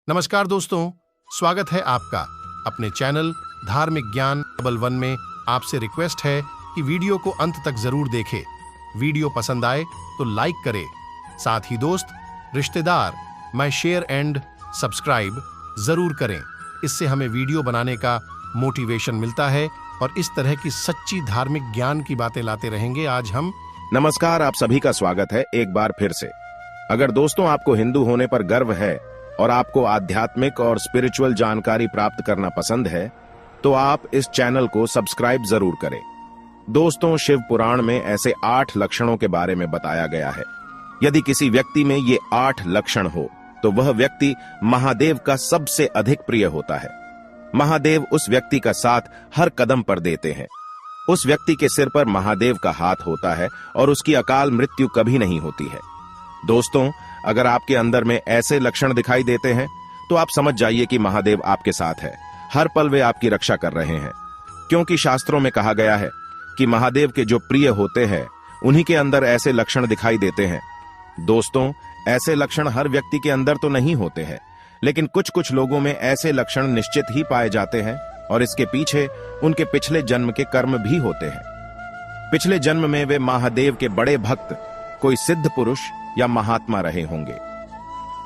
नमस्कार दोस्तों, स्वागत है आपका अपने चैनल धार्मिक ज्ञान डबल वन में। आपसे रिक्वेस्ट है कि वीडियो को अंत तक जरूर देखें। वीडियो पसंद आए तो लाइक करें, साथ ही दोस्त, रिश्तेदार में शेयर एंड सब्सक्राइब जरूर करें। इससे हमें वीडियो बनाने का मोटिवेशन मिलता है और इस तरह की सच्ची धार्मिक ज्ञान की बातें लाते रहेंगे। आज हम नमस्कार, आप सभी का स्वागत है एक बार फिर से। अगर दोस्तों आपको हिंदू होने पर गर्व है और आपको आध्यात्मिक और स्पिरिचुअल जानकारी प्राप्त करना पसंद है तो आप इस चैनल को सब्सक्राइब जरूर करें। दोस्तों, शिव पुराण में ऐसे 8 लक्षणों के बारे में बताया गया है। यदि किसी व्यक्ति में ये 8 लक्षण हो तो वह व्यक्ति महादेव का सबसे अधिक प्रिय होता है। महादेव उस व्यक्ति का साथ हर कदम पर देते हैं। उस व्यक्ति के सिर पर महादेव का हाथ होता है और उसकी अकाल मृत्यु कभी नहीं होती है। दोस्तों, अगर आपके अंदर में ऐसे लक्षण दिखाई देते हैं तो आप समझ जाइए कि महादेव आपके साथ है। हर पल वे आपकी रक्षा कर रहे हैं, क्योंकि शास्त्रों में कहा गया है कि महादेव के जो प्रिय होते हैं उन्हीं के अंदर ऐसे लक्षण दिखाई देते हैं। दोस्तों, ऐसे लक्षण हर व्यक्ति के अंदर तो नहीं होते हैं, लेकिन कुछ कुछ लोगों में ऐसे लक्षण निश्चित ही पाए जाते हैं और इसके पीछे उनके पिछले जन्म के कर्म भी होते हैं। पिछले जन्म में वे महादेव के बड़े भक्त, कोई सिद्ध पुरुष या महात्मा रहे होंगे।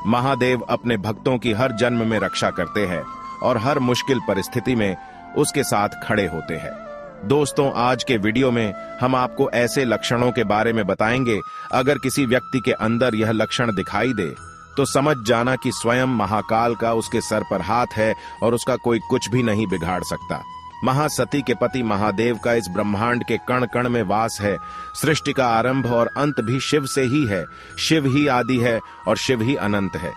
महादेव अपने भक्तों की हर जन्म में रक्षा करते हैं और हर मुश्किल परिस्थिति में उसके साथ खड़े होते हैं। दोस्तों, आज के वीडियो में हम आपको ऐसे लक्षणों के बारे में बताएंगे। अगर किसी व्यक्ति के अंदर यह लक्षण दिखाई दे तो समझ जाना कि स्वयं महाकाल का उसके सर पर हाथ है और उसका कोई कुछ भी नहीं बिगाड़ सकता। महासती के पति महादेव का इस ब्रह्मांड के कण कण में वास है। सृष्टि का आरंभ और अंत भी शिव से ही है। शिव ही आदि है और शिव ही अनंत है।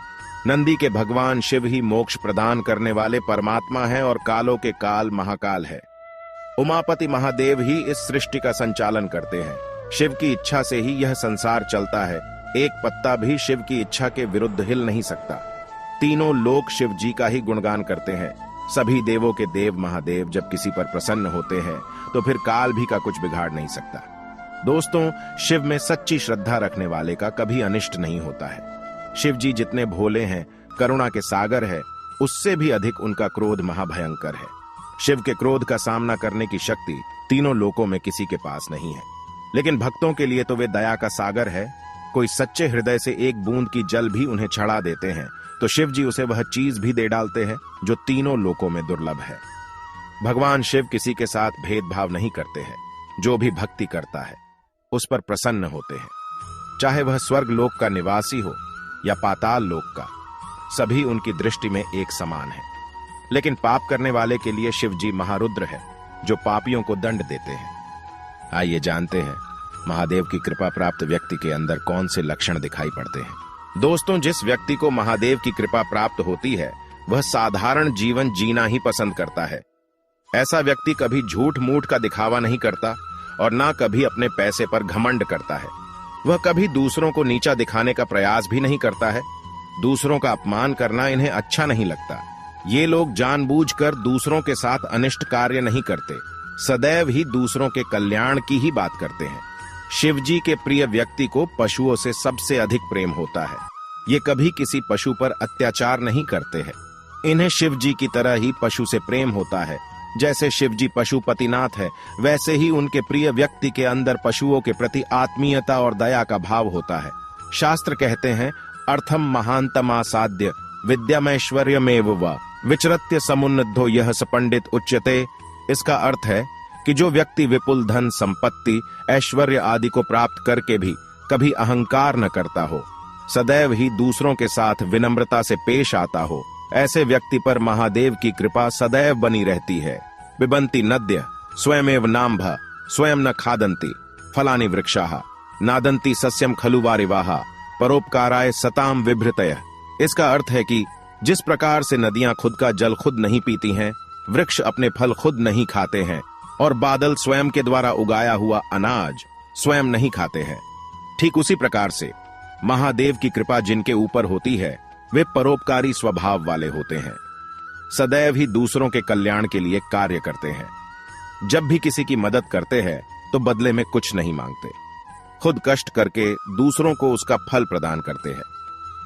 नंदी के भगवान शिव ही मोक्ष प्रदान करने वाले परमात्मा है और कालों के काल महाकाल है। उमापति महादेव ही इस सृष्टि का संचालन करते हैं। शिव की इच्छा से ही यह संसार चलता है। एक पत्ता भी शिव की इच्छा के विरुद्ध हिल नहीं सकता। तीनों लोग शिव जी का ही गुणगान करते हैं। सभी देवों के देव महादेव जब किसी पर प्रसन्न होते हैं तो फिर काल भी का कुछ बिगाड़ नहीं सकता। दोस्तों, शिव में सच्ची श्रद्धा रखने वाले का कभी अनिष्ट नहीं होता है। शिव जी जितने भोले हैं, करुणा के सागर है, उससे भी अधिक उनका क्रोध महाभयंकर है। शिव के क्रोध का सामना करने की शक्ति तीनों लोकों में किसी के पास नहीं है, लेकिन भक्तों के लिए तो वे दया का सागर है। कोई सच्चे हृदय से एक बूंद की जल भी उन्हें चढ़ा देते हैं तो शिव जी उसे वह चीज भी दे डालते हैं जो तीनों लोकों में दुर्लभ है। भगवान शिव किसी के साथ भेदभाव नहीं करते हैं। जो भी भक्ति करता है उस पर प्रसन्न होते हैं, चाहे वह स्वर्ग लोक का निवासी हो या पाताल लोक का, सभी उनकी दृष्टि में एक समान है। लेकिन पाप करने वाले के लिए शिव जी महारुद्र है, जो पापियों को दंड देते हैं। आइए जानते हैं महादेव की कृपा प्राप्त व्यक्ति के अंदर कौन से लक्षण दिखाई पड़ते हैं। दोस्तों, जिस व्यक्ति को महादेव की कृपा प्राप्त होती है वह साधारण जीवन जीना ही पसंद करता है। ऐसा व्यक्ति कभी झूठ मूठ का दिखावा नहीं करता और ना कभी अपने पैसे पर घमंड करता है। वह कभी दूसरों को नीचा दिखाने का प्रयास भी नहीं करता है। दूसरों का अपमान करना इन्हें अच्छा नहीं लगता। ये लोग जानबूझकर दूसरों के साथ अनिष्ट कार्य नहीं करते, सदैव ही दूसरों के कल्याण की ही बात करते हैं। शिव जी के प्रिय व्यक्ति को पशुओं से सबसे अधिक प्रेम होता है। ये कभी किसी पशु पर अत्याचार नहीं करते हैं। इन्हें शिव जी की तरह ही पशु से प्रेम होता है। जैसे शिव जी पशुपतिनाथ है, वैसे ही उनके प्रिय व्यक्ति के अंदर पशुओं के प्रति आत्मीयता और दया का भाव होता है। शास्त्र कहते हैं, अर्थम महांतमासाद्य विद्यामैश्वर्यमेव वा विचरत्य समुन्नद्धो यह स पंडित उच्यते। इसका अर्थ है कि जो व्यक्ति विपुल धन, संपत्ति, ऐश्वर्य आदि को प्राप्त करके भी कभी अहंकार न करता हो, सदैव ही दूसरों के साथ विनम्रता से पेश आता हो, ऐसे व्यक्ति पर महादेव की कृपा सदैव बनी रहती है। पिबन्ति नद्य स्वयमेव नाम्भ स्वयं न खादन्ति फलानि वृक्षाः नादन्ति सस्यम खलु वारिवाः परोपकाराय सताम विभृतयः। इसका अर्थ है कि जिस प्रकार से नदियां खुद का जल खुद नहीं पीती हैं, वृक्ष अपने फल खुद नहीं खाते हैं और बादल स्वयं के द्वारा उगाया हुआ अनाज स्वयं नहीं खाते हैं, ठीक उसी प्रकार से महादेव की कृपा जिनके ऊपर होती है वे परोपकारी स्वभाव वाले होते हैं। सदैव ही दूसरों के कल्याण के लिए कार्य करते हैं। जब भी किसी की मदद करते हैं तो बदले में कुछ नहीं मांगते, खुद कष्ट करके दूसरों को उसका फल प्रदान करते हैं।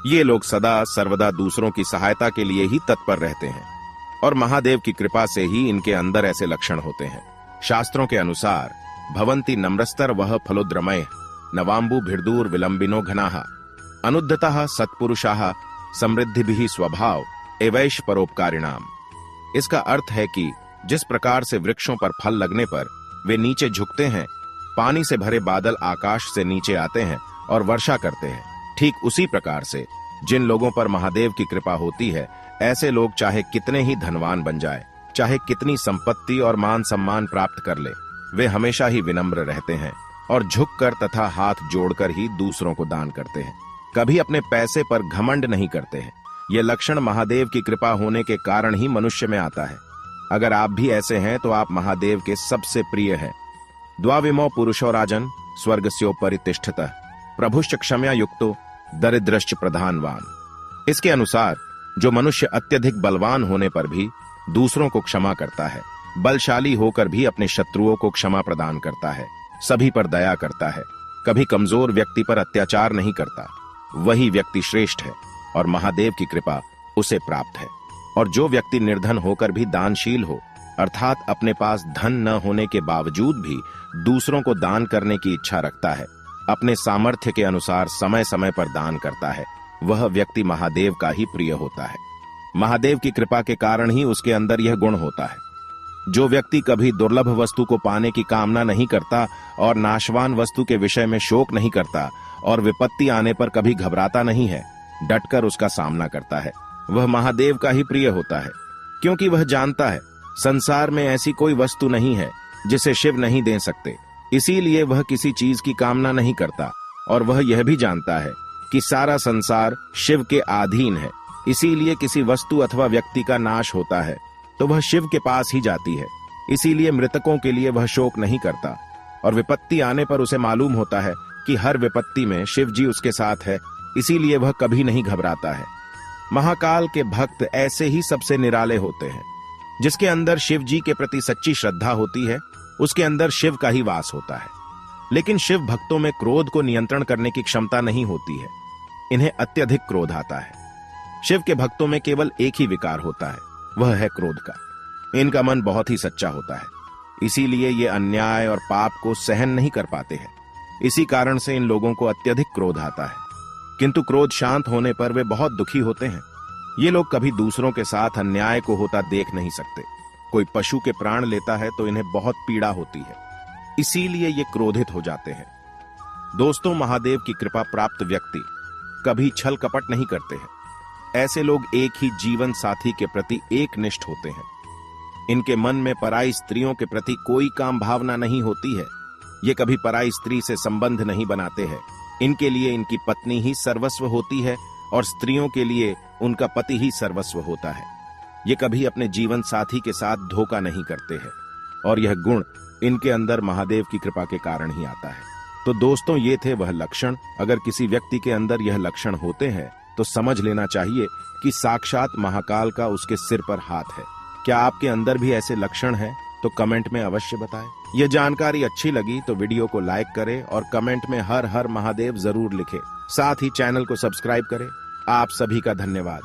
ये लोग सदा सर्वदा दूसरों की सहायता के लिए ही तत्पर रहते हैं और महादेव की कृपा से ही इनके अंदर ऐसे लक्षण होते हैं। शास्त्रों के अनुसार भवंती नम्रस्तर वह फलोद्रमय नवाम्बु भिर्दूर विलंबिनो घनाः अनुद्धतः सत्पुरुषाः समृद्धिभिः स्वभाव एवैष परोपकारिणाम। इसका अर्थ है कि जिस प्रकार से वृक्षों पर फल लगने पर वे नीचे झुकते हैं, पानी से भरे बादल आकाश से नीचे आते हैं और वर्षा करते हैं, ठीक उसी प्रकार से जिन लोगों पर महादेव की कृपा होती है, ऐसे लोग चाहे कितने ही धनवान बन जाए, चाहे कितनी संपत्ति और मान सम्मान प्राप्त कर ले, वे हमेशा ही विनम्र रहते हैं और झुककर तथा हाथ जोड़कर ही दूसरों को दान करते हैं। कभी अपने पैसे पर घमंड नहीं करते हैं। यह लक्षण महादेव की कृपा होने के कारण ही मनुष्य में आता है। अगर आप भी ऐसे हैं तो आप महादेव के सबसे प्रिय हैं। द्वाविमो पुरुषो राजन स्वर्गस्योपरि तिष्ठतः प्रभुश्च क्षम्या युक्तो दरिद्रश्च प्रधानवान। इसके अनुसार जो मनुष्य अत्यधिक बलवान होने पर भी दूसरों को क्षमा करता है, बलशाली होकर भी अपने शत्रुओं को क्षमा प्रदान करता है, सभी पर दया करता है, कभी कमजोर व्यक्ति पर अत्याचार नहीं करता, वही व्यक्ति श्रेष्ठ है और महादेव की कृपा उसे प्राप्त है। और जो व्यक्ति निर्धन होकर भी दानशील हो, अर्थात अपने पास धन न होने के बावजूद भी दूसरों को दान करने की इच्छा रखता है, अपने सामर्थ्य के अनुसार समय समय पर दान करता है, वह व्यक्ति महादेव का ही प्रिय होता है। महादेव की कृपा के कारण ही उसके अंदर यह गुण होता है। जो व्यक्ति कभी दुर्लभ वस्तु को पाने की कामना नहीं करता और नाशवान वस्तु के विषय में शोक नहीं करता और विपत्ति आने पर कभी घबराता नहीं है, डटकर उसका सामना करता है, वह महादेव का ही प्रिय होता है। क्योंकि वह जानता है संसार में ऐसी कोई वस्तु नहीं है जिसे शिव नहीं दे सकते, इसीलिए वह किसी चीज की कामना नहीं करता। और वह यह भी जानता है कि सारा संसार शिव के अधीन है, इसीलिए किसी वस्तु अथवा व्यक्ति का नाश होता है तो वह शिव के पास ही जाती है, इसीलिए मृतकों के लिए वह शोक नहीं करता। और विपत्ति आने पर उसे मालूम होता है कि हर विपत्ति में शिव जी उसके साथ है, इसीलिए वह कभी नहीं घबराता है। महाकाल के भक्त ऐसे ही सबसे निराले होते हैं। जिसके अंदर शिव जी के प्रति सच्ची श्रद्धा होती है, उसके अंदर शिव का ही वास होता है। लेकिन शिव भक्तों में क्रोध को नियंत्रण करने की क्षमता नहीं होती है, इन्हें अत्यधिक क्रोध आता है। शिव के भक्तों में केवल एक ही विकार होता है, वह है क्रोध का। इनका मन बहुत ही सच्चा होता है, इसीलिए ये अन्याय और पाप को सहन नहीं कर पाते हैं। इसी कारण से इन लोगों को अत्यधिक क्रोध आता है, किंतु क्रोध शांत होने पर वे बहुत दुखी होते हैं। ये लोग कभी दूसरों के साथ अन्याय को होता देख नहीं सकते। कोई पशु के प्राण लेता है तो इन्हें बहुत पीड़ा होती है, इसीलिए ये क्रोधित हो जाते हैं। दोस्तों, महादेव की कृपा प्राप्त व्यक्ति कभी छल कपट नहीं करते हैं। ऐसे लोग एक ही जीवन साथी के प्रति एक निष्ठ होते हैं। इनके मन में पराई स्त्रियों के प्रति कोई काम भावना नहीं होती है। ये कभी पराई स्त्री से संबंध नहीं बनाते हैं। इनके लिए इनकी पत्नी ही सर्वस्व होती है और स्त्रियों के लिए उनका पति ही सर्वस्व होता है। ये कभी अपने जीवन साथी के साथ धोखा नहीं करते हैं और यह गुण इनके अंदर महादेव की कृपा के कारण ही आता है। तो दोस्तों, ये थे वह लक्षण। अगर किसी व्यक्ति के अंदर यह लक्षण होते हैं तो समझ लेना चाहिए कि साक्षात महाकाल का उसके सिर पर हाथ है। क्या आपके अंदर भी ऐसे लक्षण हैं? तो कमेंट में अवश्य बताएं। यह जानकारी अच्छी लगी तो वीडियो को लाइक करें और कमेंट में हर हर महादेव जरूर लिखें। साथ ही चैनल को सब्सक्राइब करें। आप सभी का धन्यवाद।